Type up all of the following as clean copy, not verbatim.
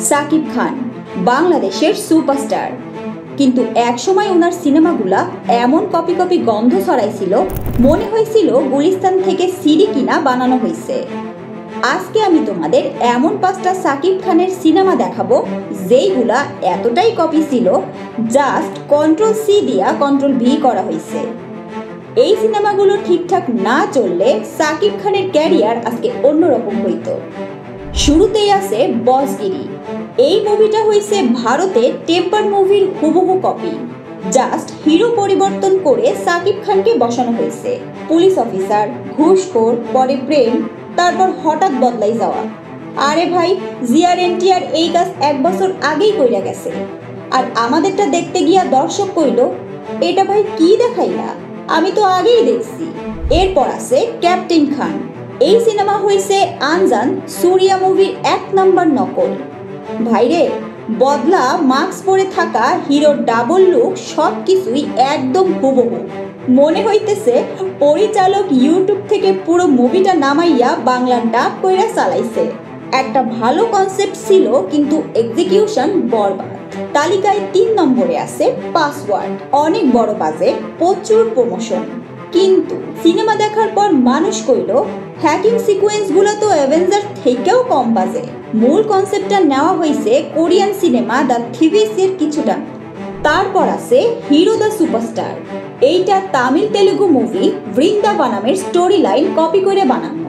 সাকিব খান বাংলাদেশের সুপারস্টার, কিন্তু একসময় ওনার সিনেমাগুলা এমন কপি কপি গন্ধ ছড়াইছিল মনে হয়েছিল গুলিস্তান থেকে সিডি কিনা বানানো হয়েছে। আজকে আমি তোমাদের এমন 5টা সাকিব খানের সিনেমা দেখাবো যেইগুলা এতটাই কপি ছিল জাস্ট কন্ট্রোল সি দিয়া কন্ট্রোল ভি করা হয়েছে। এই সিনেমাগুলো ঠিকঠাক না চললে সাকিব খানের ক্যারিয়ার আজকে অন্যরকম হইতো। শুরুতেই আছে বসগিরি। এই মুভিটা হয়েছে ভারতের টেম্পার মুভির হুবহু কপি, জাস্ট হিরো পরিবর্তন করে সাকিব খানকে বসানো হয়েছে। পুলিশ অফিসার, ঘুষখোর, পরে প্রেম, তারপর হঠাৎ বদলাই যাওয়া। আরে ভাই, জিআর এনটিআর এই কাজ 1 বছর আগেই কইরা গেছে, আর আমাদেরটা দেখতে গিয়া দর্শক কইল এটা ভাই কি দেখাইলা, আমি তো আগেই দেখছি। এরপর আছে ক্যাপ্টেন খান। এই সিনেমা হয়েছে আনজান সুরিয়া মুভির 1 নাম্বার নকল। ভাইরে, বদলা মাস্ক পরে থাকা হিরোর ডাবল লুক সবকিছুই একদম হুবহু। মনে হইতেছে পরিচালক ইউটিউব থেকে পুরো মুভিটা নামাইয়া বাংলা ডাব কইরা চালাইছে। একটা ভালো কনসেপ্ট ছিল কিন্তু এক্সিকিউশন বরবাদ। তালিকায় 3 নম্বরে আছে পাসওয়ার্ড। অনেক বড় বাজেট, প্রচুর প্রমোশন, কিন্তু সিনেমা দেখার পর মানুষ কইল হ্যাকিং সিকোয়েন্স গুলো তো অ্যাভেঞ্জার থেকেও কম বাজে। মূল কনসেপ্টটা নেওয়া হয়েছে কোরিয়ান সিনেমা দ্য থিভিস এর কিছুটা। তারপর আছে হিরো দ্য সুপারস্টার। এইটা তামিল তেলুগু মুভি বৃন্দাবনামের স্টোরি লাইন কপি করে বানানো।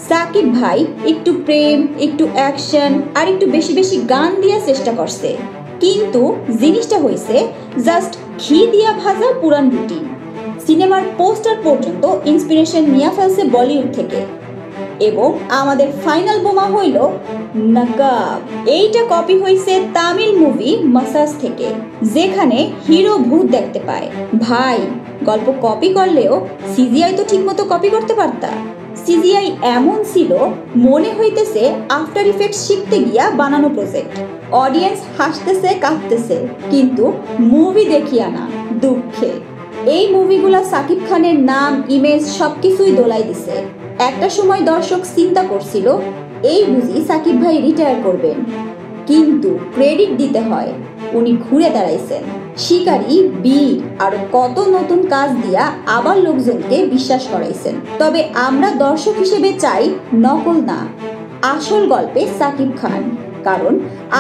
সাকিব ভাই একটু প্রেম, একটু অ্যাকশন আর একটু বেশি বেশি গান দিয়া চেষ্টা করছে, কিন্তু জিনিসটা হয়েছে জাস্ট ঘি দিয়া ভাজা পুরান রুটিন। সিনেমার পোস্টার পর্যন্ত ইন্সপিরেশন নিয়ে ফেলছে বলিউড থেকে। এবং আমাদের ফাইনাল বোমা হইল নকাব। এইটা কপি হয়েছে তামিল মুভি মাসাজ থেকে, যেখানে হিরো ভূত দেখতে পায়। ভাই, গল্প কপি করলেও সিজিআই তো ঠিকমতো কপি করতে পারতা। সিজিআই এমন ছিল মনে হইতেছে আফটার ইফেক্ট শিখতে গিয়া বানানো প্রজেক্ট। অডিয়েন্স হাসতেছে কাঁদতেছে, কিন্তু মুভি দেখিয়া না, দুঃখে। এই মুভিগুলা সাকিব খানের নাম, ইমেজ সবকিছুই দোলাই দিছে। একটা সময় দর্শক চিন্তা করছিল এই বুঝি সাকিব ভাই রিটায়ার করবেন, কিন্তু ক্রেডিট দিতে হয় উনি ঘুরে দাঁড়াইছেন। শিকারী, বীর আরো কত নতুন কাজ দিয়া আবার লোকজনকে বিশ্বাস করাইছেন। তবে আমরা দর্শক হিসেবে চাই নকল না, আসল গল্পে সাকিব খান। কারণ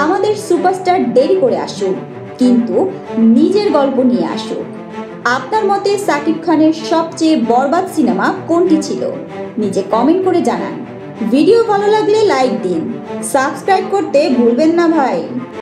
আমাদের সুপারস্টার দেরি করে আসুক, কিন্তু নিজের গল্প নিয়ে আসুক। আপনার মতে সাকিব খানের সবচেয়ে বরবাদ সিনেমা কোনটি ছিল? নিচে কমেন্ট করে জানান। ভিডিও ভালো লাগলে লাইক দিন, সাবস্ক্রাইব করতে ভুলবেন না ভাই।